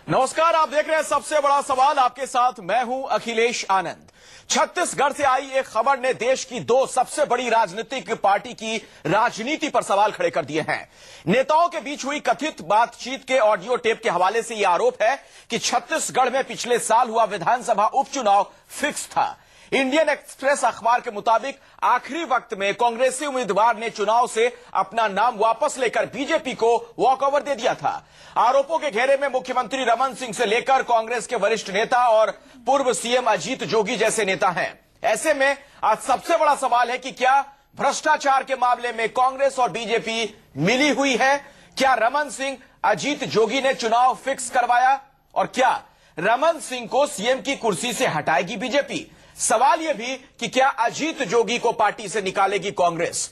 नमस्कार, आप देख रहे हैं सबसे बड़ा सवाल। आपके साथ मैं हूं अखिलेश आनंद। छत्तीसगढ़ से आई एक खबर ने देश की दो सबसे बड़ी राजनीतिक पार्टी की राजनीति पर सवाल खड़े कर दिए हैं। नेताओं के बीच हुई कथित बातचीत के ऑडियो टेप के हवाले से यह आरोप है कि छत्तीसगढ़ में पिछले साल हुआ विधानसभा उपचुनाव फिक्स था। इंडियन एक्सप्रेस अखबार के मुताबिक आखिरी वक्त में कांग्रेसी उम्मीदवार ने चुनाव से अपना नाम वापस लेकर बीजेपी को वॉकओवर दे दिया था। आरोपों के घेरे में मुख्यमंत्री रमन सिंह से लेकर कांग्रेस के वरिष्ठ नेता और पूर्व सीएम अजीत जोगी जैसे नेता हैं। ऐसे में आज सबसे बड़ा सवाल है कि क्या भ्रष्टाचार के मामले में कांग्रेस और बीजेपी मिली हुई है? क्या रमन सिंह अजीत जोगी ने चुनाव फिक्स करवाया? और क्या रमन सिंह को सीएम की कुर्सी से हटाएगी बीजेपी? सवाल यह भी कि क्या अजीत जोगी को पार्टी से निकालेगी कांग्रेस?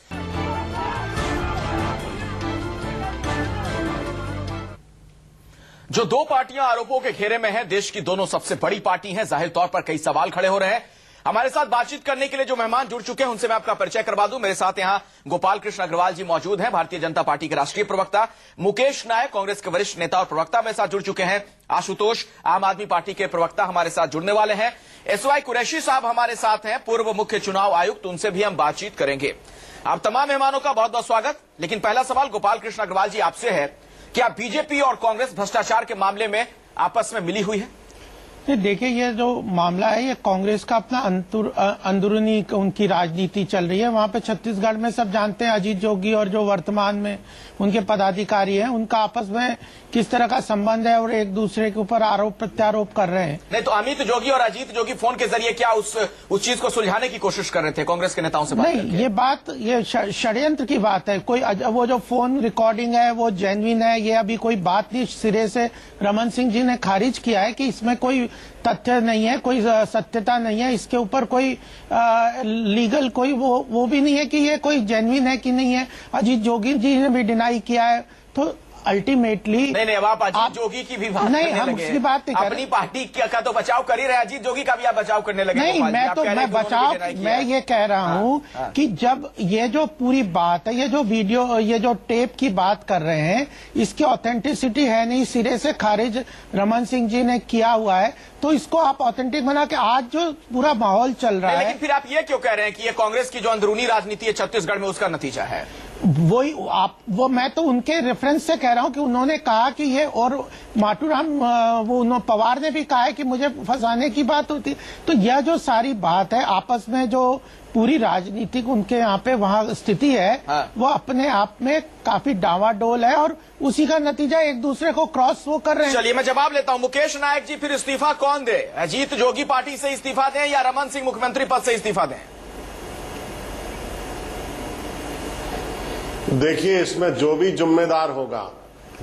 जो दो पार्टियां आरोपों के घेरे में हैं, देश की दोनों सबसे बड़ी पार्टी हैं। जाहिर तौर पर कई सवाल खड़े हो रहे हैं। हमारे साथ बातचीत करने के लिए जो मेहमान जुड़ चुके हैं उनसे मैं आपका परिचय करवा दूं। मेरे साथ यहां गोपाल कृष्ण अग्रवाल जी मौजूद हैं, भारतीय जनता पार्टी के राष्ट्रीय प्रवक्ता। मुकेश नायक, कांग्रेस के वरिष्ठ नेता और प्रवक्ता मेरे साथ जुड़ चुके हैं। आशुतोष, आम आदमी पार्टी के प्रवक्ता, हमारे साथ जुड़ने वाले हैं। एसवाई कुरैशी साहब हमारे साथ हैं, पूर्व मुख्य चुनाव आयुक्त, उनसे भी हम बातचीत करेंगे। आप तमाम मेहमानों का बहुत बहुत स्वागत। लेकिन पहला सवाल गोपाल कृष्ण अग्रवाल जी आपसे है, क्या बीजेपी और कांग्रेस भ्रष्टाचार के मामले में आपस में मिली हुई है? देखिए, ये जो मामला है ये कांग्रेस का अपना अंदरूनी उनकी राजनीति चल रही है। वहां पे छत्तीसगढ़ में सब जानते हैं अजीत जोगी और जो वर्तमान में उनके पदाधिकारी हैं उनका आपस में किस तरह का संबंध है और एक दूसरे के ऊपर आरोप प्रत्यारोप कर रहे हैं। नहीं तो अमित जोगी और अजीत जोगी फोन के जरिए क्या उस चीज को सुलझाने की कोशिश कर रहे थे कांग्रेस के नेताओं से बात करके? नहीं, ये षड्यंत्र की बात है। कोई वो जो फोन रिकॉर्डिंग है वो जेन्युइन है, ये अभी कोई बात नहीं। सिरे से रमन सिंह जी ने खारिज किया है कि इसमें कोई तथ्य नहीं है, कोई सत्यता नहीं है, इसके ऊपर कोई लीगल कोई वो भी नहीं है कि ये कोई जेन्युइन है कि नहीं है। अजीत जोगी जी ने भी डिनाई किया है। तो अल्टीमेटली नहीं, अब आप अजीत जोगी की भी बात नहीं, हम उसकी बात नहीं कर रहे। अपनी पार्टी का तो बचाव कर ही रहे, अजीत जोगी का भी आप बचाव करने लगे। नहीं, मैं ये कह रहा हूँ कि जब ये जो पूरी बात है, ये जो वीडियो, ये जो टेप की बात कर रहे हैं, इसकी ऑथेंटिसिटी है नहीं, सिरे से खारिज रमन सिंह जी ने किया हुआ है, तो इसको आप ऑथेंटिक बना के आज जो पूरा माहौल चल रहा है। लेकिन फिर आप ये क्यों कह रहे हैं कि ये कांग्रेस की जो अंदरूनी राजनीति है छत्तीसगढ़ में उसका नतीजा है? मैं तो उनके रेफरेंस से कह रहा हूं कि उन्होंने कहा कि ये, और माटूराम पवार ने भी कहा है कि मुझे फंसाने की बात होती। तो यह जो सारी बात है आपस में जो पूरी राजनीतिक उनके यहाँ पे वहाँ स्थिति है वो अपने आप में काफी डावाडोल है और उसी का नतीजा एक दूसरे को क्रॉस वो कर रहे हैं। चलिए मैं जवाब लेता हूँ। मुकेश नायक जी, फिर इस्तीफा कौन दे? अजीत जोगी पार्टी से इस्तीफा दें या रमन सिंह मुख्यमंत्री पद से इस्तीफा दें? देखिए, इसमें जो भी जिम्मेदार होगा,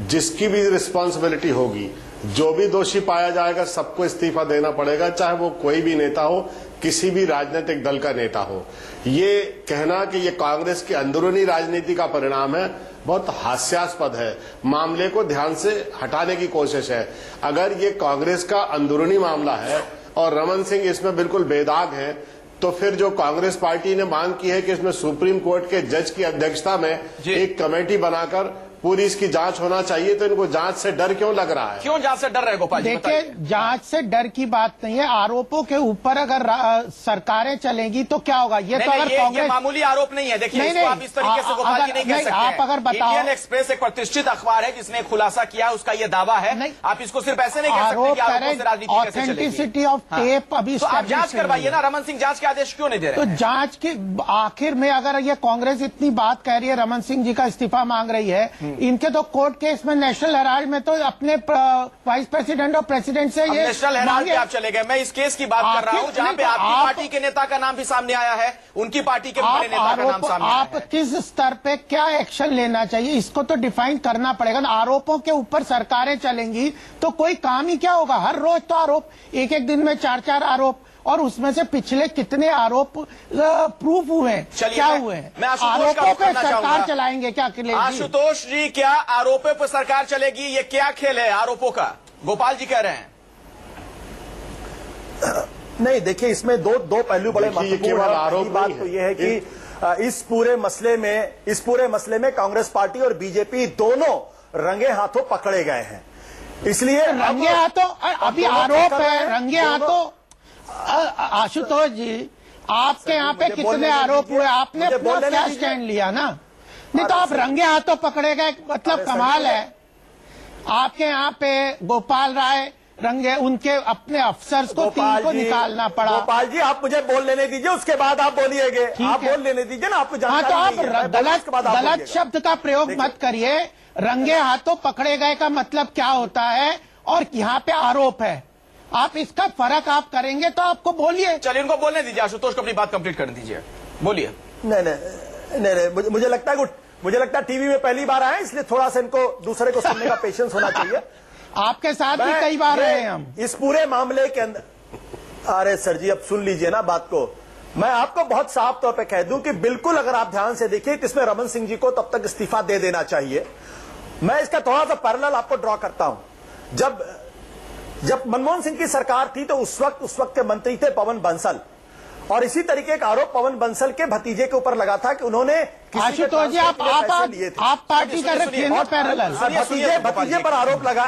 जिसकी भी रिस्पॉन्सिबिलिटी होगी, जो भी दोषी पाया जाएगा, सबको इस्तीफा देना पड़ेगा, चाहे वो कोई भी नेता हो, किसी भी राजनीतिक दल का नेता हो। ये कहना कि ये कांग्रेस की अंदरूनी राजनीति का परिणाम है, बहुत हास्यास्पद है। मामले को ध्यान से हटाने की कोशिश है। अगर ये कांग्रेस का अंदरूनी मामला है और रमन सिंह इसमें बिल्कुल बेदाग है, तो फिर जो कांग्रेस पार्टी ने मांग की है कि इसमें सुप्रीम कोर्ट के जज की अध्यक्षता में एक कमेटी बनाकर पूरी इसकी जांच होना चाहिए, तो इनको जांच से डर क्यों लग रहा है? क्यों जांच से डर रहे गोपाल जी? देखिए, जांच से डर की बात नहीं है। आरोपों के ऊपर अगर सरकारें चलेंगी तो क्या होगा? ये तो अगर कांग्रेस मामूली आरोप नहीं है। देखिए, इसको आप इस तरीके से गोपाल जी नहीं कह सकते। आप अगर बताओ, इंडियन एक्सप्रेस एक प्रतिष्ठित अखबार है जिसने खुलासा किया, उसका ये दावा है। आप इसको सिर्फ ऐसे नहीं कह सकते कि आरोपों से राजनीति कैसे चलेगी। ऑथेंटिसिटी ऑफ टेप अभी तो आप जांच करवाइए ना। रमन सिंह जांच के आदेश क्यों नहीं दे रहे? तो जांच के आखिर में अगर ये कांग्रेस इतनी बात कह रही है, रमन सिंह जी का इस्तीफा मांग रही है, इनके तो कोर्ट केस में नेशनल हेराल्ड में तो अपने वाइस प्रेसिडेंट और प्रेसिडेंट से ये नेशनल हेराल्ड पे आप चले गए। मैं इस केस की बात कर रहा हूं जहां पे आपकी पार्टी के नेता का नाम भी सामने आया है, उनकी पार्टी के बड़े नेता का नाम सामने आया है। आप किस स्तर पे क्या एक्शन लेना चाहिए, इसको तो डिफाइन करना पड़ेगा ना। आरोपों के ऊपर सरकारें चलेंगी तो कोई काम ही क्या होगा? हर रोज तो आरोप, एक एक दिन में 4-4 आरोप, और उसमें से पिछले कितने आरोप प्रूफ हुए हैं, क्या हुए हैं? मैं आरोपों पे सरकार चलाएंगे क्या? आशुतोष जी, क्या आरोपों पर सरकार चलेगी? ये क्या खेल है आरोपों का? गोपाल जी कह रहे हैं। नहीं, देखिए, इसमें दो पहलू बड़े महत्वपूर्ण हैं। आरोप बात तो यह है कि इस पूरे मसले में कांग्रेस पार्टी और बीजेपी दोनों रंगे हाथों पकड़े गए हैं। इसलिए रंगे हाथों अभी आरोप है, रंगे हाथों। आशुतोष जी, आपके यहाँ पे कितने आरोप हुए? आपने अपना क्या स्टैंड लिया ना? नहीं तो आप रंगे हाथों पकड़े गए, मतलब कमाल है। आपके यहाँ पे गोपाल राय रंगे, उनके अपने अफसर्स को टीम को निकालना पड़ा। गोपाल जी, आप मुझे बोल लेने दीजिए, उसके बाद आप बोलिएगे। आप बोल लेने दीजिए ना, आपको हाँ, तो आप गलत शब्द का प्रयोग मत करिए। रंगे हाथों पकड़े गए का मतलब क्या होता है और यहाँ पे आरोप है, आप इसका फर्क आप करेंगे तो आपको बोलिए। चलिए उनको बोलने दीजिए, आशुतोष को अपनी बात कंप्लीट करने दीजिए, बोलिए। नहीं, मुझे लगता है टीवी में पहली बार आए, इसलिए थोड़ा सा इनको दूसरे को सुनने का पेशेंस होना चाहिए। आपके साथ भी कई बार रहे हैं हम इस पूरे मामले के अंदर। अरे सर जी, अब सुन लीजिए ना बात को। मैं आपको बहुत साफ तौर पे कह दूं कि बिल्कुल अगर आप ध्यान से देखिए तो इसमें रमन सिंह जी को तब तक इस्तीफा दे देना चाहिए। मैं इसका थोड़ा सा पैरेलल आपको ड्रॉ करता हूं। जब मनमोहन सिंह की सरकार थी तो उस वक्त के मंत्री थे पवन बंसल, और इसी तरीके का आरोप पवन बंसल के भतीजे के ऊपर लगा था कि उन्होंने आशुतोष जी, आप पार्टी का रखिए ना पैरेलल। भतीजे पर आरोप लगा,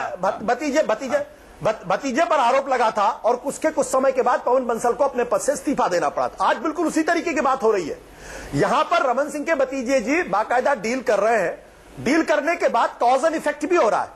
भतीजे पर आरोप लगा था, और उसके कुछ समय के बाद पवन बंसल को अपने पद से इस्तीफा देना पड़ा था। आज बिल्कुल उसी तरीके की बात हो रही है। यहां पर रमन सिंह के भतीजे जी बाकायदा डील कर रहे हैं। डील करने के बाद कॉज एंड इफेक्ट भी हो रहा है,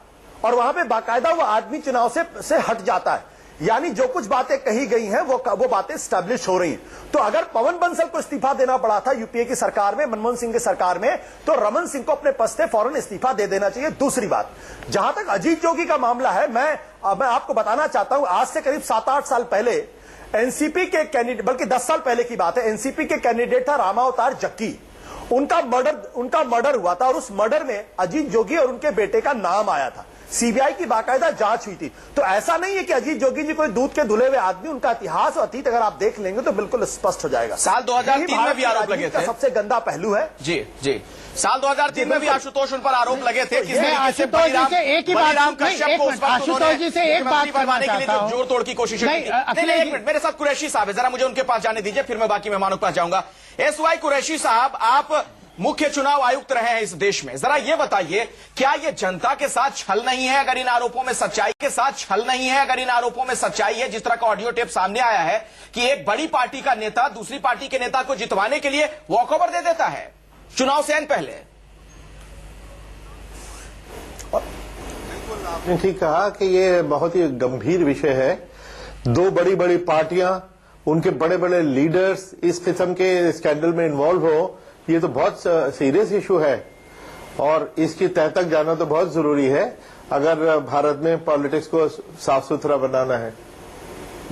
और वहां पे बाकायदा वो आदमी चुनाव से हट जाता है। यानी जो कुछ बातें कही गई हैं वो बातें स्टैब्लिश हो रही हैं। तो अगर पवन बंसल को इस्तीफा देना पड़ा था यूपीए की सरकार में, मनमोहन सिंह की सरकार में, तो रमन सिंह को अपने पद से फौरन इस्तीफा दे देना चाहिए। दूसरी बात, जहां तक अजीत जोगी का मामला है, मैं आपको बताना चाहता हूं, आज से करीब 7-8 साल पहले एनसीपी के कैंडिडेट, बल्कि 10 साल पहले की बात है, एनसीपी के कैंडिडेट था रामावतार जक्की। उनका मर्डर हुआ था, और उस मर्डर में अजीत जोगी और उनके बेटे का नाम आया था। सीबीआई की बाकायदा जांच हुई थी। तो ऐसा नहीं है कि अजीत जोगी जी कोई दूध के धुले हुए आदमी। उनका इतिहास और अतीत अगर आप देख लेंगे तो बिल्कुल स्पष्ट हो जाएगा। साल 2003 में भी आरोप लगे थे, सबसे गंदा पहलू है। जी, साल 2003 में भी आशुतोष उन पर आरोप लगे थे। आशुतोष जी से एक ही बात करवाने के लिए जोड़ तोड़ की कोशिश की। एक मिनट, मेरे साथ कुरैशी साहब है, जरा मुझे उनके पास जाने दीजिए, फिर मैं बाकी मेहमानों के पास जाऊंगा। एसवाई कुरैशी साहब, आप मुख्य चुनाव आयुक्त रहे हैं इस देश में, जरा ये बताइए, क्या ये जनता के साथ छल नहीं है अगर इन आरोपों में सच्चाई है? जिस तरह का ऑडियो टेप सामने आया है कि एक बड़ी पार्टी का नेता दूसरी पार्टी के नेता को जितवाने के लिए वॉकओवर दे देता है चुनाव से पहले। आपने ठीक कहा कि ये बहुत ही गंभीर विषय है। दो बड़ी बड़ी पार्टियां, उनके बड़े बड़े लीडर्स इस किस्म के स्कैंडल में इन्वॉल्व हो, ये तो बहुत सीरियस इशू है, और इसकी तह तक जाना तो बहुत जरूरी है अगर भारत में पॉलिटिक्स को साफ सुथरा बनाना है।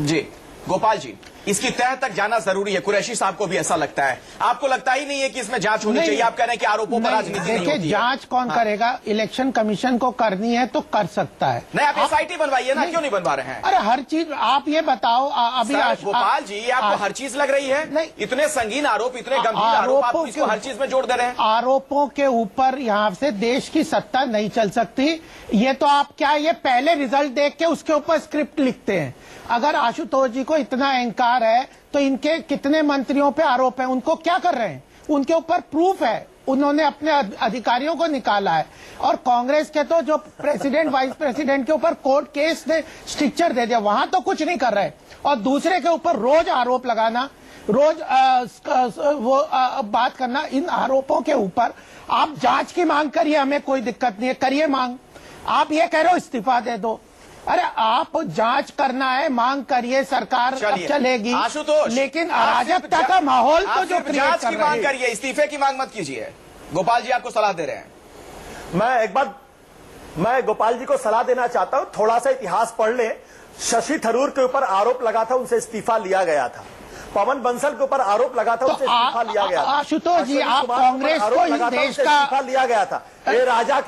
जी गोपाल जी, इसकी तह तक जाना जरूरी है, कुरैशी साहब को भी ऐसा लगता है। आपको लगता ही नहीं है कि इसमें जांच होनी चाहिए? आप कह रहे हैं कि आरोपों पर राजनीति नहीं होती है। देखिए, जांच कौन करेगा? इलेक्शन कमीशन को करनी है तो कर सकता है। नहीं, आप एसआईटी बनवाइए ना, क्यों नहीं बनवा रहे हैं? अरे हर चीज आप ये बताओ अभी गोपाल जी, आपको हर चीज लग रही है? नहीं, इतने संगीन आरोप, इतने गंभीर आरोप, आप इसको हर चीज में जोड़ दे रहे हैं। आरोपों के ऊपर यहाँ से देश की सत्ता नहीं चल सकती। ये तो आप क्या, ये पहले रिजल्ट देख के उसके ऊपर स्क्रिप्ट लिखते हैं। अगर आशुतोष जी को इतना अहंकार है तो इनके कितने मंत्रियों पे आरोप है, उनको क्या कर रहे हैं? उनके ऊपर प्रूफ है, उन्होंने अपने अधिकारियों को निकाला है। और कांग्रेस के तो जो प्रेसिडेंट वाइस प्रेसिडेंट के ऊपर कोर्ट केस ने स्ट्रिक्चर दे दिया, वहां तो कुछ नहीं कर रहे। और दूसरे के ऊपर रोज आरोप लगाना, रोज बात करना, इन आरोपों के ऊपर आप जांच की मांग करिए, हमें कोई दिक्कत नहीं है, करिए मांग। आप ये कह रहे हो इस्तीफा दे दो, अरे आप जांच करना है, मांग करिए, सरकार चलेगी। आशुतोष, लेकिन अराजकता का माहौल तो जो जांच की मांग करिए, इस्तीफे की मांग मत कीजिए। गोपाल जी आपको सलाह दे रहे हैं। मैं गोपाल जी को सलाह देना चाहता हूं, थोड़ा सा इतिहास पढ़ ले। शशि थरूर के ऊपर आरोप लगा था, उनसे इस्तीफा लिया गया था। पवन बंसल के ऊपर आरोप लगा था, उनसे इस्तीफा लिया गया था। आशुतोष जी, आप कांग्रेस को इस देश का इस्तीफा लिया गया था। ए राजा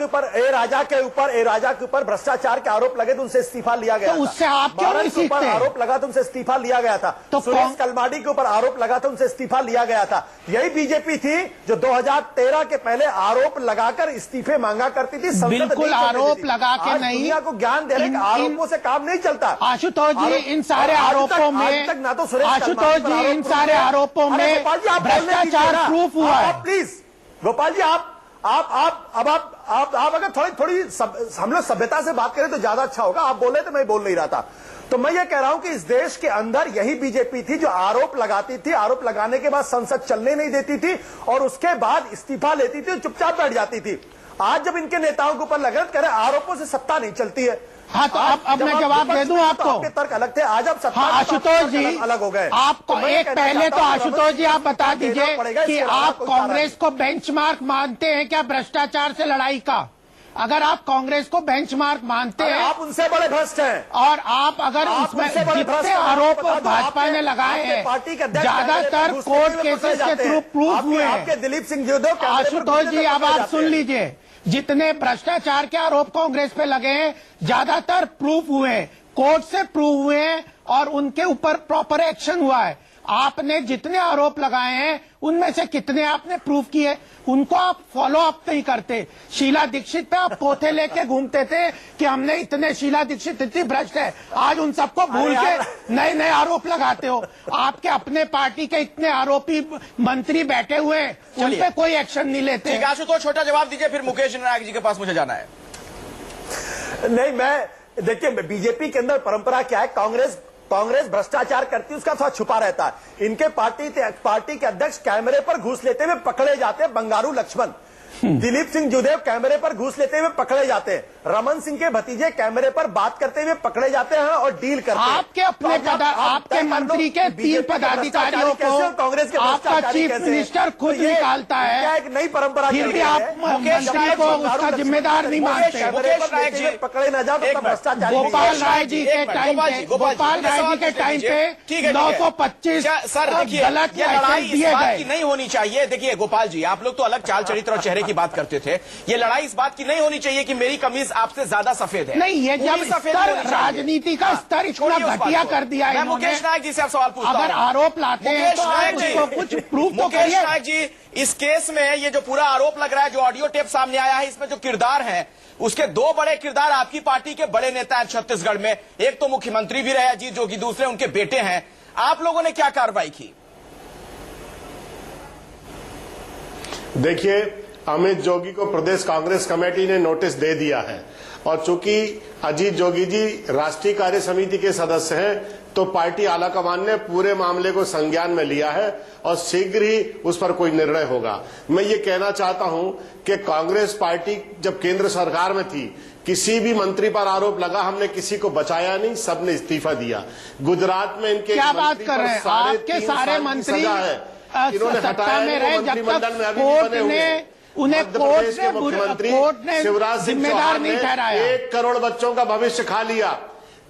के ऊपर भ्रष्टाचार के आरोप लगे तो उनसे इस्तीफा लिया गया था। उससे आप क्यों नहीं सीखते? आरोप लगा तो उनसे इस्तीफा लिया गया था। तो सुरेश कलमाडी के ऊपर आरोप लगा था, उनसे इस्तीफा लिया गया था। यही बीजेपी थी जो 2013 के पहले आरोप लगाकर इस्तीफे मांगा करती थी। बिल्कुल आरोप लगा के नहीं, दुनिया को ज्ञान दे रहे, आरोपों से काम नहीं चलता। आशुतोष जी, इन सारे आरोपों में, आशुतोष जी, इन सारे आरोपों में भ्रष्टाचार प्रूफ हुआ है। प्लीज गोपाल जी, आप अगर थोड़ी हम लोग सभ्यता से बात करें तो ज्यादा अच्छा होगा। आप बोल रहे थे, मैं बोल नहीं रहा था। तो मैं ये कह रहा हूं कि इस देश के अंदर यही बीजेपी थी जो आरोप लगाती थी, आरोप लगाने के बाद संसद चलने नहीं देती थी और उसके बाद इस्तीफा लेती थी और चुपचाप बैठ जाती थी। आज जब इनके नेताओं के ऊपर लग रहा है आरोपों से सत्ता नहीं चलती है। हाँ, तो अब मैं जवाब दे दूं आपको। आपके तर्क अलग थे, आज अब सत्ता हाँ, आशुतोष जी अलग हो गए। आपको एक पहले तो आशुतोष जी आप बता दीजिए कि आप कांग्रेस को बेंचमार्क मानते हैं क्या भ्रष्टाचार से लड़ाई का? अगर आप कांग्रेस को बेंचमार्क मानते हैं, आप उनसे बड़े भ्रष्ट हैं। और आप अगर उसमें जितने आरोप भाजपा ने लगाए हैं, ज्यादातर कोर्ट केसेस के थ्रू प्रूफ हुए हैं। आपके दिलीप सिंह यादव, आशुतोष जी अब आप सुन लीजिए, जितने भ्रष्टाचार के आरोप कांग्रेस पे लगे हैं ज्यादातर प्रूफ हुए हैं, कोर्ट से प्रूव हुए हैं और उनके ऊपर प्रॉपर एक्शन हुआ है। आपने जितने आरोप लगाए हैं उनमें से कितने आपने प्रूफ किए? उनको आप फॉलो अप नहीं करते। शीला दीक्षित पे आप पोथे लेके घूमते थे कि हमने इतने, शीला दीक्षित इतनी भ्रष्ट है, आज उन सबको भूल के नए नए आरोप लगाते हो। आपके अपने पार्टी के इतने आरोपी मंत्री बैठे हुए हैं, उन पे कोई एक्शन नहीं लेते। तो छोटा जवाब दीजिए, फिर मुकेश नायक जी के पास मुझे जाना है। नहीं, मैं देखिए बीजेपी के अंदर परंपरा क्या है, कांग्रेस भ्रष्टाचार करती है उसका थोड़ा छुपा रहता है। इनके पार्टी के अध्यक्ष कैमरे पर घूस लेते हुए पकड़े जाते हैं, बंगारू लक्ष्मण। दिलीप सिंह जुदेव कैमरे पर घूस लेते हुए पकड़े जाते हैं। रमन सिंह के भतीजे कैमरे पर बात करते हुए पकड़े जाते हैं और डील करते हैं। आपके अपने आपके मंत्री के 3 पदाधिकारियों को कांग्रेस के आपका चीफ मिनिस्टर खुद निकालता है। क्या एक नई परंपरा, फिर भी आप मंत्री को उसका जिम्मेदार नहीं मानते। पकड़े न जाओ तो भ्रष्टाचार। गोपाल राय जी के टाइम पे 925 सर देखिए, गलत ये लड़ाई इस दिए बात गए। की नहीं होनी चाहिए। देखिए गोपाल जी, आप लोग तो अलग चाल चरित्र और चेहरे की बात करते थे। ये लड़ाई इस बात की नहीं होनी चाहिए कि मेरी कमीज आपसे ज्यादा सफेद है। नहीं, ये जब स्तर राजनीति का स्तर इतना घटिया कर दिया है। मैं मुकेश नायक जी से आप सवाल पूछता हूं। अगर आरोप लाते हैं तो आप कुछ प्रूफ तो मुकेश करिए। नायक जी, इस केस में ये जो पूरा आरोप लग रहा है, जो ऑडियो टेप सामने आया है, इसमें जो किरदार हैं, उसके 2 बड़े किरदार आपकी पार्टी के बड़े नेता हैं छत्तीसगढ़ में। एक तो मुख्यमंत्री भी रहे अजीत जोगी, दूसरे उनके बेटे हैं। आप लोगों ने क्या कार्रवाई की? देखिए, अमित जोगी को प्रदेश कांग्रेस कमेटी ने नोटिस दे दिया है और चूंकि अजीत जोगी जी राष्ट्रीय कार्य समिति के सदस्य हैं, तो पार्टी आलाकमान ने पूरे मामले को संज्ञान में लिया है और शीघ्र ही उस पर कोई निर्णय होगा। मैं ये कहना चाहता हूं कि कांग्रेस पार्टी जब केंद्र सरकार में थी, किसी भी मंत्री पर आरोप लगा, हमने किसी को बचाया नहीं, सबने इस्तीफा दिया। गुजरात में इनके क्या बात कर रहे हैं? आपके सारे मंत्री इन्होंने हटाया में रहे जब तक कोर्ट ने उन्हें कोर्ट ने शिवराज सिंह जिम्मेदार नहीं ठहराया। 1 करोड़ बच्चों का भविष्य खा लिया।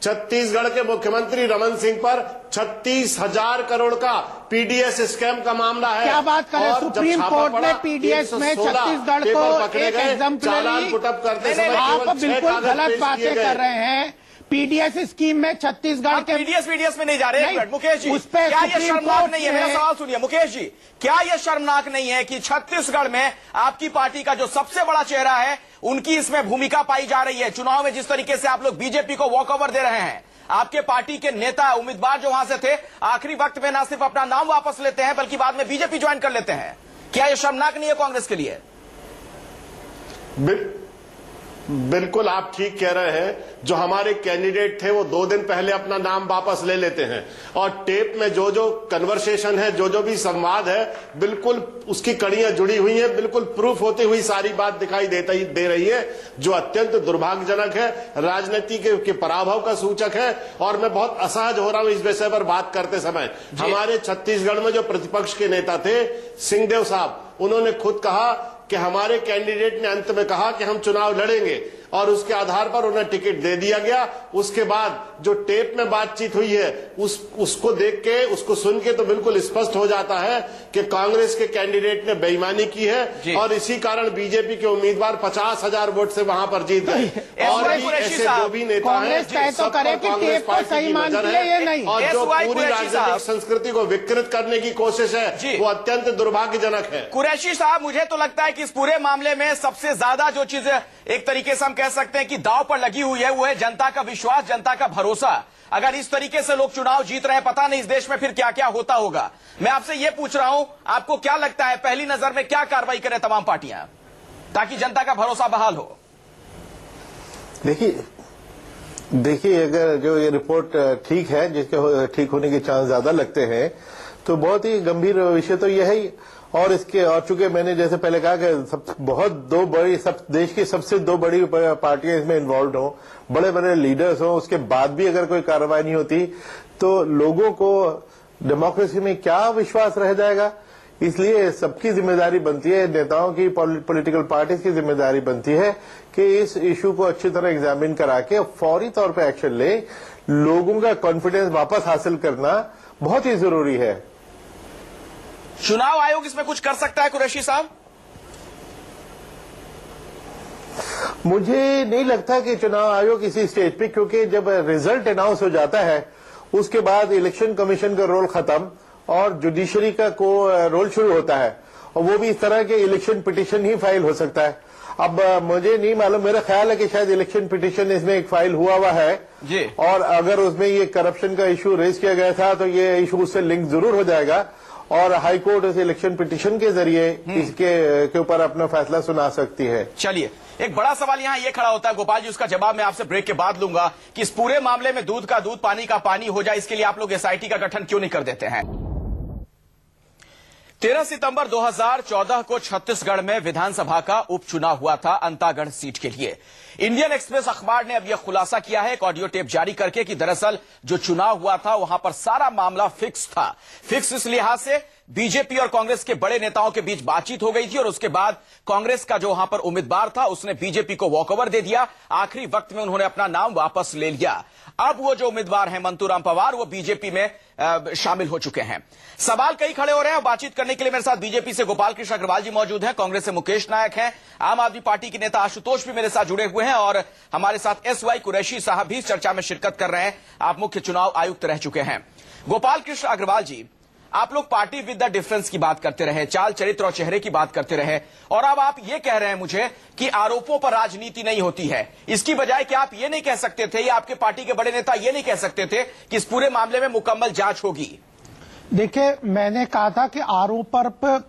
छत्तीसगढ़ के मुख्यमंत्री रमन सिंह पर 36,000 करोड़ का पीडीएस स्कैम का मामला है। क्या बात करें, सुप्रीम कोर्ट ने पीडीएस में छत्तीसगढ़ को एक एग्जाम्पलरी, करते समय आप बिल्कुल गलत बातें कर रहे हैं। पीडीएस स्कीम में छत्तीसगढ़ के पीडीएस में नहीं जा रहे। मुकेश जी, उस पे क्या ये शर्मनाक नहीं है? मेरा सवाल सुनिए मुकेश जी, क्या ये शर्मनाक नहीं है कि छत्तीसगढ़ में आपकी पार्टी का जो सबसे बड़ा चेहरा है, उनकी इसमें भूमिका पाई जा रही है? चुनाव में जिस तरीके से आप लोग बीजेपी को वॉकओवर दे रहे हैं, आपके पार्टी के नेता उम्मीदवार जो वहां से थे, आखिरी वक्त में न सिर्फ अपना नाम वापस लेते हैं बल्कि बाद में बीजेपी ज्वाइन कर लेते हैं। क्या यह शर्मनाक नहीं है कांग्रेस के लिए? बिल्कुल आप ठीक कह रहे हैं। जो हमारे कैंडिडेट थे वो 2 दिन पहले अपना नाम वापस ले लेते हैं और टेप में जो जो कन्वर्सेशन है, जो जो भी संवाद है, बिल्कुल उसकी कड़ियां जुड़ी हुई हैं, बिल्कुल प्रूफ होती हुई सारी बात दिखाई दे रही है, जो अत्यंत दुर्भाग्यजनक है, राजनीति के पराभव का सूचक है। और मैं बहुत असहज हो रहा हूं इस विषय पर बात करते समय। हमारे छत्तीसगढ़ में जो प्रतिपक्ष के नेता थे सिंहदेव साहब, उन्होंने खुद कहा कि हमारे कैंडिडेट ने अंत में कहा कि हम चुनाव लड़ेंगे और उसके आधार पर उन्हें टिकट दे दिया गया। उसके बाद जो टेप में बातचीत हुई है उसको देख के, उसको सुन के तो बिल्कुल स्पष्ट हो जाता है कि कांग्रेस के कैंडिडेट ने बेईमानी की है और इसी कारण बीजेपी के उम्मीदवार 50,000 वोट से वहां पर जीत गए। और भी ऐसे जो भी नेता हैं, सब पर कांग्रेस पार्टी की नजर है और जो पूरी राजनीतिक संस्कृति को विकृत करने की कोशिश है वो अत्यंत दुर्भाग्यजनक है। कुरैशी साहब, मुझे तो लगता है कि इस पूरे मामले में सबसे ज्यादा जो चीज एक तरीके से हम कह सकते हैं कि दांव पर लगी हुई है, वो है जनता का विश्वास, जनता का भरोसा। अगर इस तरीके से लोग चुनाव जीत रहे हैं, पता नहीं इस देश में फिर क्या क्या होता होगा। मैं आपसे यह पूछ रहा हूं, आपको क्या लगता है पहली नजर में क्या कार्रवाई करें तमाम पार्टियां? ताकि जनता का भरोसा बहाल हो? देखिए अगर जो ये रिपोर्ट ठीक है, जिसके ठीक होने के चांस ज्यादा लगते हैं, तो बहुत ही गंभीर विषय तो यह है। और चूंकि मैंने जैसे पहले कहा कि देश की सबसे दो बड़ी पार्टियां इसमें इन्वॉल्व हो, बड़े बड़े लीडर्स हो, उसके बाद भी अगर कोई कार्रवाई नहीं होती तो लोगों को डेमोक्रेसी में क्या विश्वास रह जाएगा। इसलिए सबकी जिम्मेदारी बनती है, नेताओं की, पॉलिटिकल पार्टीज की जिम्मेदारी बनती है कि इस इशू को अच्छी तरह एग्जामिन करा के फौरी तौर पे एक्शन ले। लोगों का कॉन्फिडेंस वापस हासिल करना बहुत ही जरूरी है। चुनाव आयोग इसमें कुछ कर सकता है कुरैशी साहब? मुझे नहीं लगता कि चुनाव आयोग इसी स्टेज पे, क्योंकि जब रिजल्ट अनाउंस हो जाता है उसके बाद इलेक्शन कमीशन का रोल खत्म और जुडिशरी का रोल शुरू होता है, और वो भी इस तरह के इलेक्शन पिटीशन ही फाइल हो सकता है। अब मुझे नहीं मालूम, मेरा ख्याल है कि शायद इलेक्शन पिटीशन इसमें एक फाइल हुआ है जी, और अगर उसमें ये करप्शन का इशू रेज किया गया था तो ये इशू उससे लिंक जरूर हो जाएगा और हाई कोर्ट इस इलेक्शन पिटीशन के जरिए इसके ऊपर अपना फैसला सुना सकती है। चलिए, एक बड़ा सवाल यहां ये खड़ा होता है गोपाल जी, उसका जवाब मैं आपसे ब्रेक के बाद लूंगा कि इस पूरे मामले में दूध का दूध पानी का पानी हो जाए, इसके लिए आप लोग एसआईटी का गठन क्यों नहीं कर देते हैं? 13 सितंबर 2014 को छत्तीसगढ़ में विधानसभा का उपचुनाव हुआ था अंतागढ़ सीट के लिए। इंडियन एक्सप्रेस अखबार ने अब यह खुलासा किया है एक ऑडियो टेप जारी करके कि दरअसल जो चुनाव हुआ था वहां पर सारा मामला फिक्स था। फिक्स इस लिहाज से बीजेपी और कांग्रेस के बड़े नेताओं के बीच बातचीत हो गई थी और उसके बाद कांग्रेस का जो वहां पर उम्मीदवार था उसने बीजेपी को वॉकओवर दे दिया। आखिरी वक्त में उन्होंने अपना नाम वापस ले लिया। अब वो जो उम्मीदवार हैं मंतूराम पवार, वो बीजेपी में शामिल हो चुके हैं। सवाल कई खड़े हो रहे हैं। बातचीत करने के लिए मेरे साथ बीजेपी से गोपाल कृष्ण अग्रवाल जी मौजूद हैं, कांग्रेस से मुकेश नायक हैं, आम आदमी पार्टी के नेता आशुतोष भी मेरे साथ जुड़े हुए हैं और हमारे साथ एसवाई कुरैशी साहब भी चर्चा में शिरकत कर रहे हैं। आप मुख्य चुनाव आयुक्त रह चुके हैं। गोपाल कृष्ण अग्रवाल जी, आप लोग पार्टी विद द डिफरेंस की बात करते रहे, चाल चरित्र और चेहरे की बात करते रहे, और अब आप ये कह रहे हैं मुझे कि आरोपों पर राजनीति नहीं होती है। इसकी बजाय क्या आप ये नहीं कह सकते थे, या आपके पार्टी के बड़े नेता ये नहीं कह सकते थे कि इस पूरे मामले में मुकम्मल जांच होगी? देखिए, मैंने कहा था कि आरोप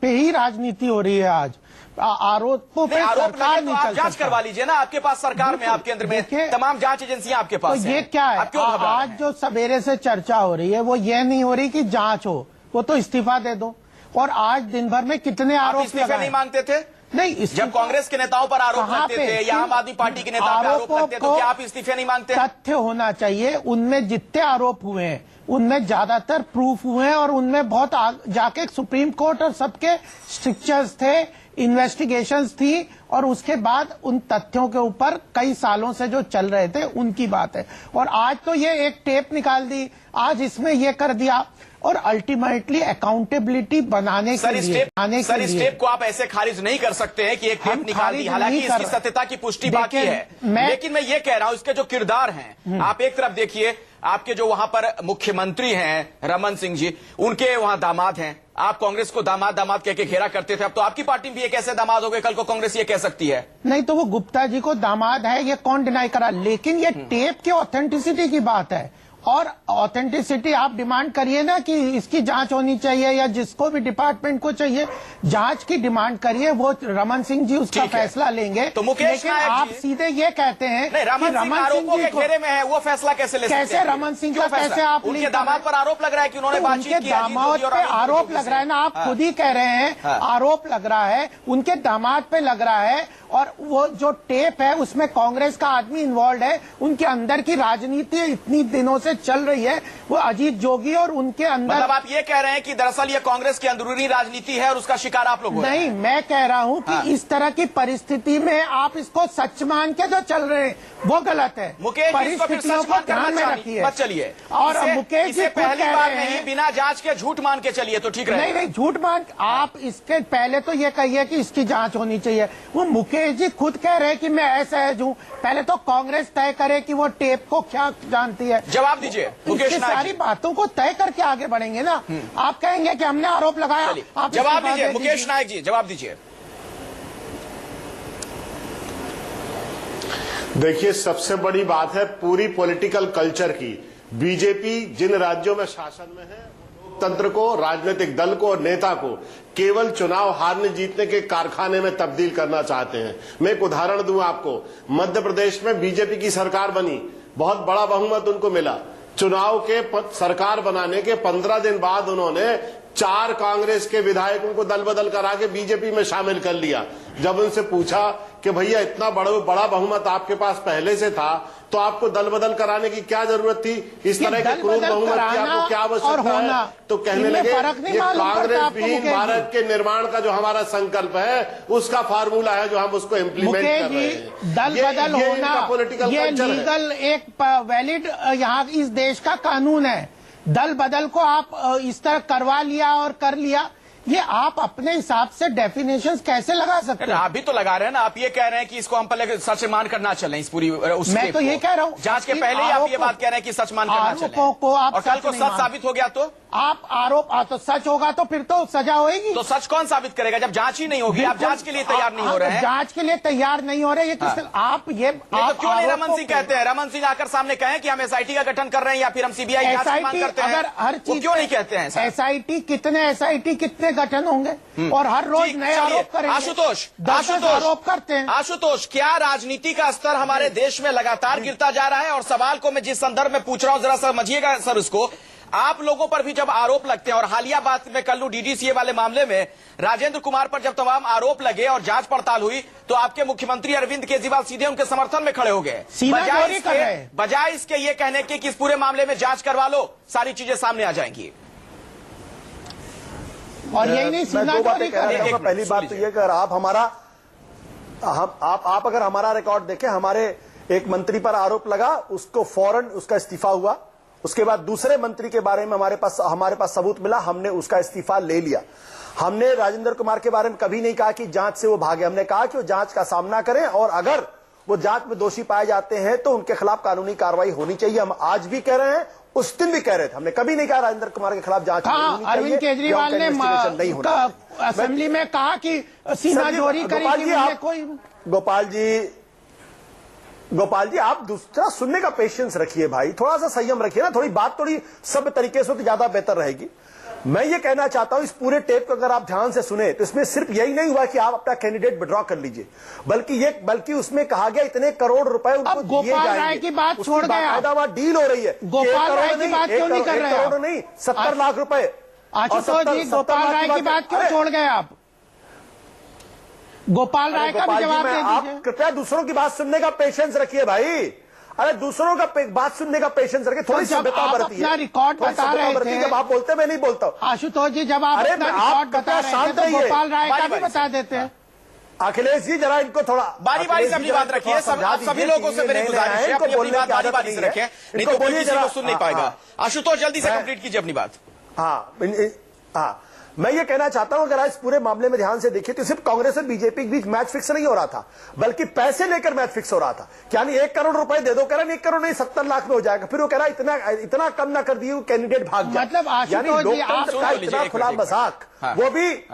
पे ही राजनीति हो रही है। आज आरोपों पे सरकार नहीं चल जांच करवा लीजिए ना, आपके पास सरकार में, आपके अंदर में तमाम जांच एजेंसियां आपके पास तो ये क्या है? आज जो सवेरे से चर्चा हो रही है वो ये नहीं हो रही कि जांच हो, वो तो इस्तीफा दे दो। और आज दिन भर में कितने आरोप इस्तीफा नहीं मांगते थे? नहीं, जब कांग्रेस के नेताओं पर आरोप लगते थे या आम आदमी पार्टी के नेताओं पर आरोप लगते तो क्या आप इस्तीफे नहीं मांगते? तथ्य होना चाहिए। उनमें जितने आरोप हुए हैं उनमें ज्यादातर प्रूफ हुए हैं और उनमें बहुत जाके सुप्रीम कोर्ट और सबके स्ट्रिक्चर्स थे, इन्वेस्टिगेशंस थी, और उसके बाद उन तथ्यों के ऊपर कई सालों से जो चल रहे थे उनकी बात है। और आज तो ये एक टेप निकाल दी, आज इसमें ये कर दिया, और अल्टीमेटली अकाउंटेबिलिटी बनाने के लिए इस टेप को आप ऐसे खारिज नहीं कर सकते हैं कि एक टेप निकाल दी। हालांकि इसकी सत्यता की पुष्टि बाकी है, लेकिन मैं ये कह रहा हूं इसके जो किरदार हैं, आप एक तरफ देखिए, आपके जो वहां पर मुख्यमंत्री हैं रमन सिंह जी, उनके वहां दामाद हैं। आप कांग्रेस को दामाद दामाद कह के घेरा करते थे, अब तो आपकी पार्टी भी एक ऐसे दामाद हो गए, कल को कांग्रेस ये कह सकती है। नहीं तो वो गुप्ता जी को दामाद है, ये कौन डिनाई करा, लेकिन ये टेप की ऑथेंटिसिटी की बात है। और ऑथेंटिसिटी आप डिमांड करिए ना कि इसकी जांच होनी चाहिए, या जिसको भी डिपार्टमेंट को चाहिए जांच की डिमांड करिए, वो रमन सिंह जी उसका फैसला लेंगे। तो मुकेश, लेकिन आप सीधे ये कहते हैं कि रमन सिंह के घेरे में है, वो फैसला कैसे ले सकते हैं? कैसे रमन सिंह का कैसे आप उनके दामाद पर आरोप लग रहा है कि उन्होंने बातचीत की? दामाद पे आरोप लग रहा है ना, आप खुद ही कह रहे हैं आरोप लग रहा है, उनके दामाद पे लग रहा है। और वो जो टेप है उसमें कांग्रेस का आदमी इन्वॉल्व है, उनके अंदर की राजनीति इतनी दिनों से चल रही है, वो अजीत जोगी और उनके अंदर। मतलब आप ये कह रहे हैं कि दरअसल ये कांग्रेस की अंदरूनी राजनीति है और उसका शिकार आप लोग हो रहे हैं? नहीं, मैं कह रहा हूं कि इस तरह की परिस्थिति में आप इसको सच मान के जो चल रहे हैं वो गलत है। मुकेश, परिस्थितियों को ध्यान में रखिए मत चलिए। और मुकेश जी पहली बार नहीं, बिना जांच के झूठ मान के चलिए तो ठीक रहेगा। नहीं, झूठ मान, आप इसके पहले तो ये कहिए कि इसकी जांच होनी चाहिए। वो मुकेश जी खुद कह रहे हैं कि मैं असहज हूं, पहले तो कांग्रेस तय करे कि वो टेप को क्या जानती है। जवाब दीजिए मुकेश नायक। सारी बातों को तय करके आगे बढ़ेंगे ना। आप कहेंगे कि हमने आरोप लगाया, आप जवाब दीजिए मुकेश नायक जी, जवाब दीजिए। देखिए, सबसे बड़ी बात है पूरी पॉलिटिकल कल्चर की। बीजेपी जिन राज्यों में शासन में है वो लोकतंत्र को, राजनीतिक दल को और नेता को केवल चुनाव हारने जीतने के कारखाने में तब्दील करना चाहते हैं। मैं एक उदाहरण दूं आपको। मध्य प्रदेश में बीजेपी की सरकार बनी, बहुत बड़ा बहुमत उनको मिला। चुनाव के सरकार बनाने के 15 दिन बाद उन्होंने 4 कांग्रेस के विधायकों को दल बदल करा के बीजेपी में शामिल कर लिया। जब उनसे पूछा कि भैया इतना बड़ा बहुमत आपके पास पहले से था, तो आपको दल बदल कराने की क्या जरूरत थी? इस तरह के क्रूर बहुमत की आपको क्या आवश्यकता है? तो कहने लगे ये कांग्रेस विहीन भारत के निर्माण का जो हमारा संकल्प है, उसका फार्मूला है जो हम उसको इम्प्लीमेंट कर रहे हैं। दल बदल होना पॉलिटिकल ये लीगल एक वैलिड यहाँ इस देश का कानून है। दल बदल को आप इस तरह करवा लिया और कर लिया, ये आप अपने हिसाब से डेफिनेशंस कैसे लगा सकते हैं? आप भी तो लगा रहे हैं ना। आप ये कह रहे हैं कि इसको हम पहले सच मान कर ना चलें, इस पूरी मैं तो ये कह रहा हूँ जांच के पहले ही आप ये बात कह रहे हैं कि सच मान कर ना चलें, और कल को सच साबित हो गया तो आप आरोप तो सच होगा तो फिर तो सजा होगी। तो सच कौन साबित करेगा जब जांच ही नहीं होगी? आप जांच के लिए तैयार नहीं हो रहे हैं। जांच के लिए तैयार नहीं हो रहे, ये किस आप ये तो क्यों नहीं रमन सिंह कहते हैं? रमन सिंह आकर सामने कहें कि हम एसआईटी का गठन कर रहे हैं या फिर हम सीबीआई जांच की मांग करते हैं। अगर हर चीज क्यों नहीं कहते हैं? एसआईटी कितने गठन होंगे और हर रोज नए आरोप करेंगे। आशुतोष आरोप करते हैं। आशुतोष, क्या राजनीति का स्तर हमारे देश में लगातार गिरता जा रहा है? और सवाल को मैं जिस संदर्भ में पूछ रहा हूं जरा समझिएगा सर इसको। आप लोगों पर भी जब आरोप लगते हैं, और हालिया बात में कल डीडीसीए वाले मामले में राजेंद्र कुमार पर जब तमाम आरोप लगे और जांच पड़ताल हुई, तो आपके मुख्यमंत्री अरविंद केजरीवाल सीधे उनके समर्थन में खड़े हो गए, बजाय इसके ये कहने के कि इस पूरे मामले में जांच करवा लो, सारी चीजें सामने आ जाएंगी। और यही नहीं, मैं 2 बातें कह रहा हूं। पहली बात तो ये कर आप अगर हमारा रिकॉर्ड देखें, हमारे एक मंत्री पर आरोप लगा, उसको फौरन उसका इस्तीफा हुआ। उसके बाद दूसरे मंत्री के बारे में हमारे पास सबूत मिला, हमने उसका इस्तीफा ले लिया। हमने राजेंद्र कुमार के बारे में कभी नहीं कहा कि जांच से वो भागे। हमने कहा कि वो जांच का सामना करें और अगर वो जांच में दोषी पाए जाते हैं तो उनके खिलाफ कानूनी कार्रवाई होनी चाहिए। हम आज भी कह रहे हैं, उस दिन भी कह रहे थे। हमने कभी नहीं कहा राजेंद्र कुमार के खिलाफ जांच होनी चाहिए। अरविंद केजरीवाल ने असेंबली में कहा कि सीना चोरी करेगी कोई। गोपाल जी आप दूसरा सुनने का पेशेंस रखिए भाई, थोड़ा सा संयम रखिए ना, थोड़ी बात थोड़ी सभ्य तरीके से तो ज्यादा बेहतर रहेगी। मैं ये कहना चाहता हूं, इस पूरे टेप को अगर आप ध्यान से सुने तो इसमें सिर्फ यही नहीं हुआ कि आप अपना कैंडिडेट विड्रॉ कर लीजिए, बल्कि उसमें कहा गया इतने करोड़ रुपए उनको दिए जाएंगे। राय की बात छोड़ गया, डील हो रही है। गोपाल राय की बात क्यों नहीं कर रहे? 1 करोड़ नहीं, 70 लाख रुपए। आशुतोष जी, गोपाल राय की बात क्यों छोड़ गए आप? गोपाल राय का भी जवाब दे दीजिए। आप कृपया दूसरों की बात सुनने का पेशेंस रखिए भाई। अरे दूसरों का बात सुनने का पेशेंस रखिए, थोड़ी सभ्यता बरतिए। अपना रिकॉर्ड बता रहे थे, जब आप बोलते मैं नहीं बोलता हूं। आशुतोष जी, जब आप अपना रिकॉर्ड बता रहे थे तो गोपाल राय का भी बता देते हैं। अखिलेश जी जरा इनको थोड़ा बारी बारी से अपनी बात रखिए। सभी लोगों से मेरी गुजारिश है, अपनी बात बारी बारी से रखें, नहीं तो कोई किसी को सुन नहीं पाएगा। आशुतोष जल्दी से कंप्लीट कीजिए अपनी बात। हाँ, मैं ये कहना चाहता हूं, अगर आज पूरे मामले में ध्यान से देखिए तो सिर्फ कांग्रेस और बीजेपी के बीच मैच फिक्स नहीं हो रहा था, बल्कि पैसे लेकर मैच फिक्स हो रहा था। यानी 1 करोड़ रुपए दे दो, कह रहा 1 करोड़ नहीं 70 लाख में हो जाएगा। फिर वो कह रहा इतना कम ना कर दिए कैंडिडेट भाग जाए। मतलब यानी लोकतंत्र का इतना खुला मजाक,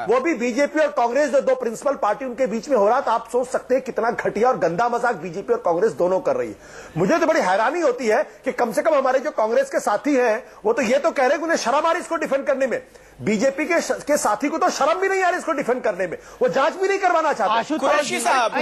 वो भी बीजेपी और कांग्रेस जो 2 प्रिंसिपल पार्टी उनके बीच में हो रहा था। आप सोच सकते हैं कितना घटिया और गंदा मजाक बीजेपी और कांग्रेस दोनों कर रही है। मुझे तो बड़ी हैरानी होती है कि कम से कम हमारे जो कांग्रेस के साथी हैं वो तो ये तो कह रहे हैं कि उन्हें शर्म आ रही इसको डिफेंड करने में। बीजेपी के साथी को तो शर्म भी नहीं आ रही इसको डिफेंड करने में, वो जांच भी नहीं करवाना चाहते। कुरैशी साहब,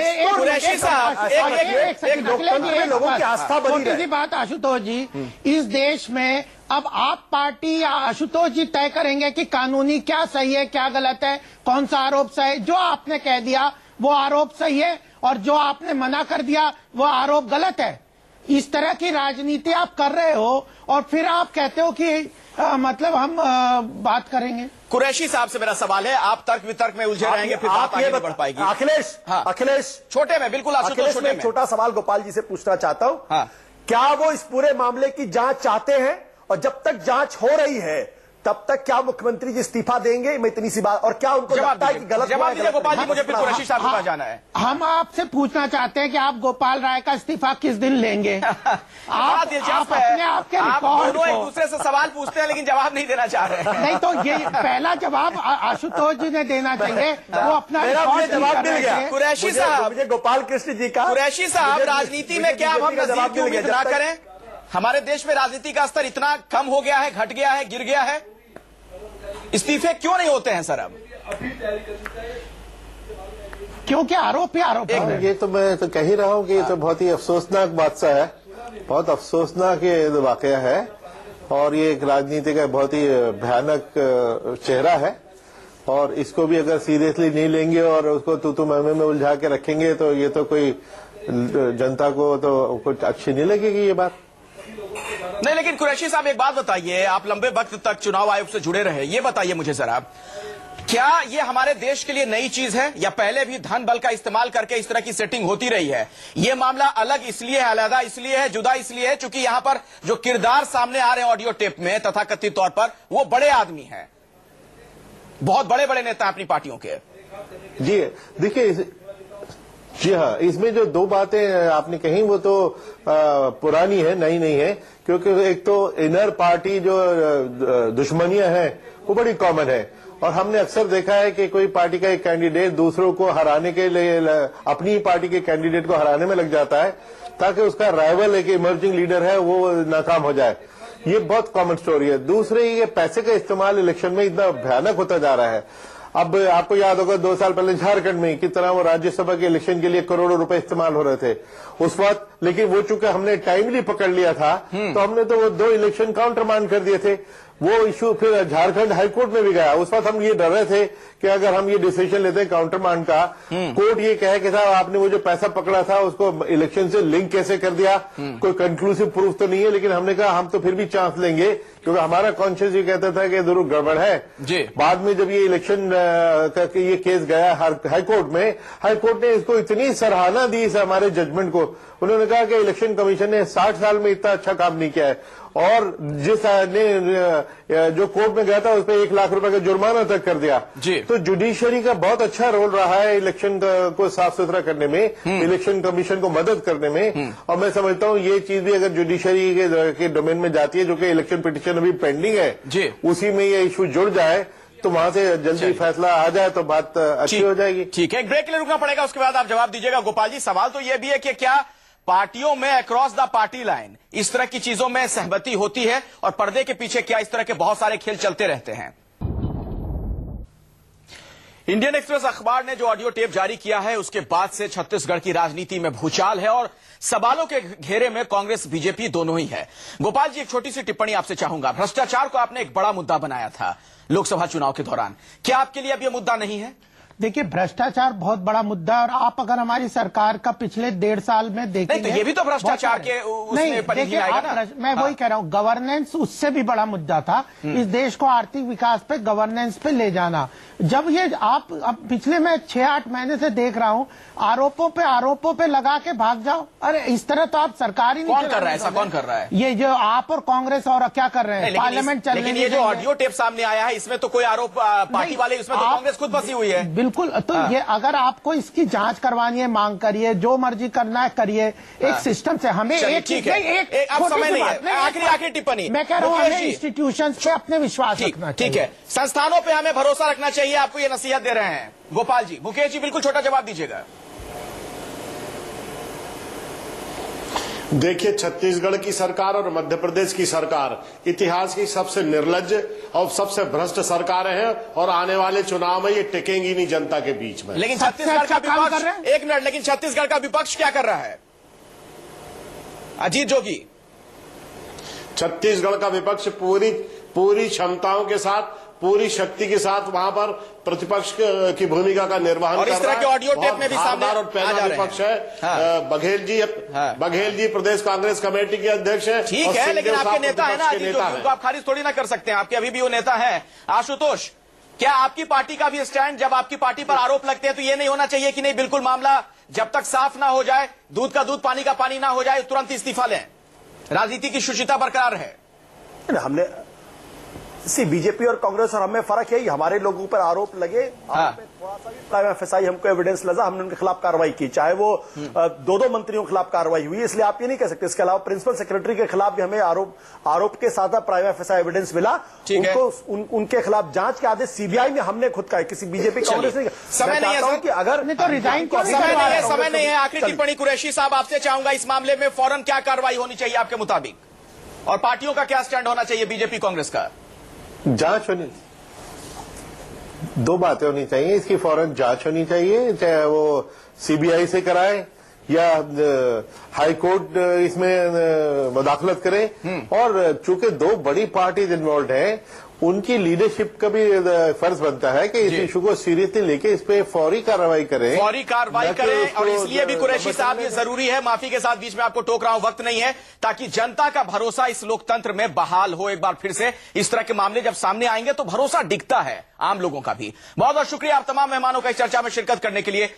लोकतंत्र में लोगों की आस्था बनी रहे। बात आशुतोष जी, इस देश में अब आप पार्टी या आशुतोष जी तय करेंगे कि कानूनी क्या सही है, क्या गलत है, कौन सा आरोप सही है। जो आपने कह दिया वो आरोप सही है और जो आपने मना कर दिया वो आरोप गलत है। इस तरह की राजनीति आप कर रहे हो और फिर आप कहते हो कि मतलब हम बात करेंगे। कुरैशी साहब से मेरा सवाल है, आप तर्क वितर्क में उलझे रहेंगे, फिर बात आगे नहीं बढ़ पाएगी। अखिलेश छोटे में, बिल्कुल अखिलेश में छोटा सवाल गोपाल जी से पूछना चाहता हूं। क्या वो इस पूरे मामले की जांच चाहते हैं? और जब तक जांच हो रही है तब तक क्या मुख्यमंत्री जी इस्तीफा देंगे? मैं इतनी सी बात, और क्या उनको लगता है कि गलत जवाब दीजिए गोपाल जी, मुझे फिर कुरैशी साहब के पास जाना है। हम आपसे पूछना चाहते हैं कि आप गोपाल राय का इस्तीफा किस दिन लेंगे? आप अपने आपके रिकॉर्ड को एक दूसरे से सवाल पूछते हैं लेकिन जवाब नहीं देना चाह रहे हैं। नहीं तो ये पहला जवाब आशुतोष जी ने देना चाहिए, वो अपना जवाब मिल गया। कुरैशी साहब, मुझे गोपाल कृष्ण जी का। कुरैशी साहब, राजनीति में क्या हम नजीर की उम्मीद ना करें? हमारे देश में राजनीति का स्तर इतना कम हो गया है, घट गया है, गिर गया है? इस्तीफे क्यों नहीं होते हैं सर अब? क्योंकि आरोप ही आरोप है। ये तो मैं तो कह ही रहा हूँ कि ये तो बहुत ही अफसोसनाक बादशाह है, बहुत अफसोसनाक ये वाकया है, और ये एक राजनीति का बहुत ही भयानक चेहरा है, और इसको भी अगर सीरियसली नहीं लेंगे और उसको तू में उलझा के रखेंगे तो ये तो कोई जनता को तो कुछ अच्छी नहीं लगेगी ये बात। नहीं, लेकिन कुरैशी साहब एक बात बताइए, आप लंबे वक्त तक चुनाव आयोग से जुड़े रहे, ये बताइए मुझे जरा, क्या ये हमारे देश के लिए नई चीज है या पहले भी धन बल का इस्तेमाल करके इस तरह की सेटिंग होती रही है? ये मामला अलग इसलिए है, अलहदा इसलिए है, जुदा इसलिए है क्योंकि यहां पर जो किरदार सामने आ रहे हैं ऑडियो टेप में तथाकथित तौर पर, वो बड़े आदमी हैं, बहुत बड़े बड़े नेता अपनी पार्टियों के। जी देखिए, जी हाँ, इसमें जो दो बातें आपने कही वो तो पुरानी है, नई नहीं है, क्योंकि एक तो इनर पार्टी जो दुश्मनियां हैं वो बड़ी कॉमन है, और हमने अक्सर देखा है कि कोई पार्टी का एक कैंडिडेट दूसरों को हराने के लिए अपनी ही पार्टी के कैंडिडेट को हराने में लग जाता है ताकि उसका राइवल एक इमर्जिंग लीडर है वो नाकाम हो जाए। ये बहुत कॉमन स्टोरी है। दूसरे, ये पैसे का इस्तेमाल इलेक्शन में इतना भयानक होता जा रहा है। अब आपको याद होगा 2 साल पहले झारखंड में किस तरह वो राज्यसभा के इलेक्शन के लिए करोड़ों रुपए इस्तेमाल हो रहे थे उस वक्त, लेकिन वो चूंकि हमने टाइमली पकड़ लिया था तो हमने तो वो 2 इलेक्शन काउंटर मांड कर दिए थे। वो इशू फिर झारखंड हाईकोर्ट में भी गया। उस वक्त हम ये डर रहे थे कि अगर हम ये डिसीजन लेते हैं काउंटर मांड का, कोर्ट ये कहे कि साहब आपने वो जो पैसा पकड़ा था उसको इलेक्शन से लिंक कैसे कर दिया, कोई कंक्लूसिव प्रूफ तो नहीं है, लेकिन हमने कहा हम तो फिर भी चांस लेंगे क्योंकि हमारा कॉन्शियस ये कहता था कि जरूर गड़बड़ है जी। बाद में जब ये इलेक्शन का ये केस गया हाईकोर्ट में, हाईकोर्ट ने इसको इतनी सराहना दी इस हमारे जजमेंट को। उन्होंने कहा कि इलेक्शन कमीशन ने 60 साल में इतना अच्छा काम नहीं किया है, और जिस ने जो कोर्ट में गया था उस पर 1 लाख रुपए का जुर्माना तक कर दिया जी। तो जुडिशरी का बहुत अच्छा रोल रहा है इलेक्शन को साफ सुथरा करने में, इलेक्शन कमीशन को मदद करने में। और मैं समझता हूँ ये चीज भी अगर जुडिशरी के डोमेन में जाती है, जो कि इलेक्शन पिटीशन अभी पेंडिंग है जी, उसी में ये इशू जुड़ जाए तो वहां से जल्दी फैसला आ जाए तो बात अच्छी हो जाएगी। ठीक है, एक ब्रेक के लिए रुकना पड़ेगा, उसके बाद आप जवाब दीजिएगा। गोपाल जी, सवाल तो यह भी है कि क्या पार्टियों में अक्रॉस द पार्टी लाइन इस तरह की चीजों में सहमति होती है, और पर्दे के पीछे क्या इस तरह के बहुत सारे खेल चलते रहते हैं? इंडियन एक्सप्रेस अखबार ने जो ऑडियो टेप जारी किया है उसके बाद से छत्तीसगढ़ की राजनीति में भूचाल है, और सवालों के घेरे में कांग्रेस बीजेपी दोनों ही है। गोपाल जी, एक छोटी सी टिप्पणी आपसे चाहूंगा। भ्रष्टाचार को आपने एक बड़ा मुद्दा बनाया था लोकसभा चुनाव के दौरान, क्या आपके लिए अब यह मुद्दा नहीं है? देखिए, भ्रष्टाचार बहुत बड़ा मुद्दा, और आप अगर हमारी सरकार का पिछले 1.5 साल में देखेंगे नहीं, तो ये भी तो भ्रष्टाचार के नहीं, देखिए मैं वही कह रहा हूँ, गवर्नेंस उससे भी बड़ा मुद्दा था। इस देश को आर्थिक विकास पे, गवर्नेंस पे ले जाना। जब ये आप अब पिछले मैं 6-8 महीने से देख रहा हूँ, आरोपों पे लगा के भाग जाओ। अरे इस तरह तो आप सरकार ही नहीं कौन कर रहा है, ऐसा कौन कर रहा है? ये जो आप और कांग्रेस और क्या कर रहे हैं, पार्लियामेंट चल रही है। लेकिन ये जो ऑडियो टेप सामने आया है इसमें तो कोई आरोप पार्टी वाले, इसमें तो कांग्रेस खुद फंसी हुई है। बिल्कुल, तो ये अगर आपको इसकी जांच करवानी है, मांग करिए, जो मर्जी करना है करिए, एक सिस्टम से। हमें एक समय नहीं है, आखिरी टिप्पणी मैं कह रहा हूँ, हमें इंस्टीट्यूशंस पे अपने विश्वास रखना चाहिए। ठीक है, संस्थानों पे हमें भरोसा रखना चाहिए, आपको ये नसीहत दे रहे हैं गोपाल जी। मुकेश जी, बिल्कुल छोटा जवाब दीजिएगा। देखिए, छत्तीसगढ़ की सरकार और मध्य प्रदेश की सरकार इतिहास की सबसे निर्लज्ज और सबसे भ्रष्ट सरकारें हैं, और आने वाले चुनाव में ये टिकेंगी नहीं जनता के बीच में। लेकिन छत्तीसगढ़ का विपक्ष, एक मिनट, लेकिन छत्तीसगढ़ का विपक्ष क्या कर रहा है? अजीत जोगी, छत्तीसगढ़ का विपक्ष पूरी क्षमताओं के साथ, पूरी शक्ति के साथ वहां पर प्रतिपक्ष की भूमिका का निर्वहन और इस तरह के ऑडियो टेप में भी सामने और पहला विपक्ष है। हाँ। बघेल जी प्रदेश कांग्रेस कमेटी के अध्यक्ष हैं। ठीक है, लेकिन आपके नेता है ना अजीत जोगी, उनको आप खारिज थोड़ी ना कर सकते हैं, आपके अभी भी वो नेता है। आशुतोष, क्या आपकी पार्टी का भी स्टैंड, जब आपकी पार्टी पर आरोप लगते हैं तो ये नहीं होना चाहिए कि नहीं, बिल्कुल मामला जब तक साफ ना हो जाए, दूध का दूध पानी का पानी ना हो जाए, तुरंत इस्तीफा लें, राजनीति की शुचिता बरकरार है? हमने बीजेपी और कांग्रेस और हमें फर्क है, हमारे लोगों पर आरोप लगे, थोड़ा सा भी प्राइम एफएसआई हमको एविडेंस लगा, हमने उनके खिलाफ कार्रवाई की, चाहे वो 2 मंत्रियों के खिलाफ कार्रवाई हुई, इसलिए आप ये नहीं कह सकते। इसके अलावा प्रिंसिपल सेक्रेटरी के खिलाफ भी हमें आरोप के साथ प्राइम एफएसआई एविडेंस मिला, उनके खिलाफ जांच के आदेश सीबीआई में हमने खुद का, किसी बीजेपी कांग्रेस नहीं। समय नहीं है कि अगर तो रिजाइन समय नहीं है। आखिरी टिप्पणी कुरैशी साहब आपसे चाहूंगा, इस मामले में फौरन क्या कार्रवाई होनी चाहिए आपके मुताबिक, और पार्टियों का क्या स्टैंड होना चाहिए, बीजेपी कांग्रेस का? जांच होनी, दो बातें होनी चाहिए, इसकी फौरन जांच होनी चाहिए, चाहे वो सीबीआई से कराए या हाई कोर्ट इसमें मुदाखलत करे। और चूंकि दो बड़ी पार्टीज इन्वॉल्व हैं, उनकी लीडरशिप का भी फर्ज बनता है कि इस इशू को सीरियसली लेके इस पे फौरी कार्रवाई करें, फौरी कार्रवाई करें। और इसलिए भी कुरैशी साहब ये जरूरी है, माफी के साथ बीच में आपको टोक रहा हूं, वक्त नहीं है, ताकि जनता का भरोसा इस लोकतंत्र में बहाल हो एक बार फिर से। इस तरह के मामले जब सामने आएंगे तो भरोसा दिखता है आम लोगों का भी। बहुत बहुत शुक्रिया आप तमाम मेहमानों का इस चर्चा में शिरकत करने के लिए।